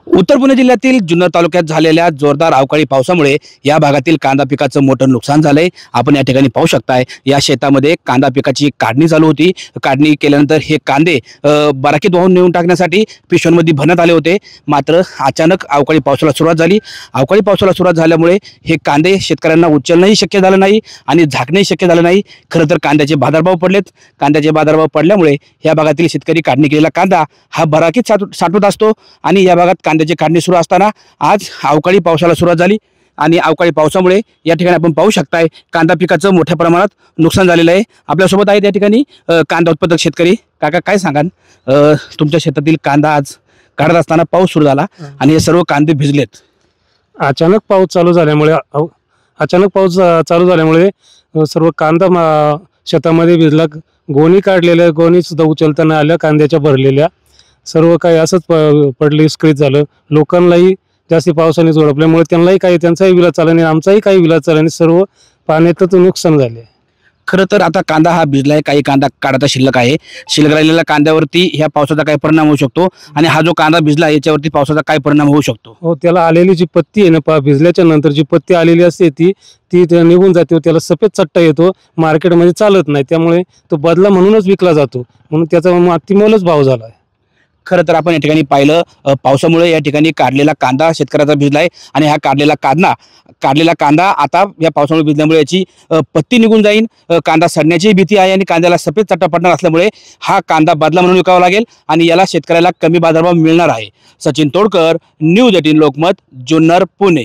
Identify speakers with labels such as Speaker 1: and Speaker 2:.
Speaker 1: उत्तर पुणे जिल्ह्यातील जुन्नर तालुक्यात झालेल्या जोरदार अवकाळी पावसामुळे या भागातील कांदा पिकाचं मोठं नुकसान झालंय। आपण या ठिकाणी पाहू शकताय, या शेतामध्ये कांदा पिकाची काढणी चालू होती। काढणी केल्यानंतर हे कांदे बाराकीत वाहून नेऊन टाकण्यासाठी पिशव्यांमध्ये भरण्यात आले होते। मात्र अचानक अवकाळी पावसाला सुरुवात झाली। अवकाळी पावसाला सुरुवात झाल्यामुळे हे कांदे शेतकऱ्यांना उचलणंही शक्य झालं नाही आणि झाकणंही शक्य झालं नाही। खरं तर कांद्याचे बाजारभाव पडलेत। कांद्याचे बाजारभाव पडल्यामुळे या भागातील शेतकरी काढणी केलेला कांदा हा बाराकीत साठवत असतो आणि या भागात कांद्याची काढणी सुरू असताना आज अवकाळी पावसाला सुरुवात झाली आणि अवकाळी पावसामुळे या ठिकाणी आपण पाहू शकताय कांदा पिकाचं मोठ्या प्रमाणात नुकसान झालेलं आहे। आपल्यासोबत आहेत या ठिकाणी कांदा उत्पादक शेतकरी। काका, काय सांगाल, तुमच्या शेतातील कांदा आज काढत असताना पाऊस सुरू झाला आणि हे सर्व कांदे भिजलेत।
Speaker 2: अचानक पाऊस चालू झाल्यामुळे सर्व कांदा शेतामध्ये भिजला। गोणी काढलेल्या, गोणी सुद्धा उचलताना आल्या कांद्याच्या भरलेल्या। सर्व काही असंच पडले, विस्कळीत झालं। लोकांनाही जास्ती पावसाने झोडपल्यामुळे त्यांचाही विलाज चालला नाही, आमचाही काही विलाज चालला नाही। सर्व पाण्यातच नुकसान झाले।
Speaker 1: खरं तर आता कांदा हा भिजलाय, काही कांदा काढायचा शिल्लक आहे। शिल्लक राहिलेल्या कांद्यावरती ह्या पावसाचा काय परिणाम होऊ शकतो आणि हा जो कांदा भिजला याच्यावरती पावसाचा काय परिणाम होऊ शकतो?
Speaker 2: हो, त्याला आलेली जी पत्ती आहे ना, भिजल्याच्या नंतर जी पत्ती आलेली असते ती निघून जाते। त्याला सफेद चट्टा येतो, मार्केटमध्ये चालत नाही, त्यामुळे तो बदला म्हणूनच विकला जातो, म्हणून त्याचा अतिमोलच भाव झाला आहे।
Speaker 1: खरं तर आपण या ठिकाणी पाहिलं, पावसामुळे या ठिकाणी काढलेला कांदा शेतकऱ्याचा भिजलाय आणि हा काढलेला कांदा आता या पावसामुळे भिजल्यामुळे याची पत्ती निघून जाईल। कांदा सडण्याची भीती आहे आणि कांद्याला सफेद चट्टा पडणार असल्यामुळे हा कांदा बदला म्हणून विकावा लागेल आणि याला शेतकऱ्याला कमी बाजारभाव मिळणार आहे। सचिन तोडकर, न्यूज 18 लोकमत, जुन्नर, पुणे।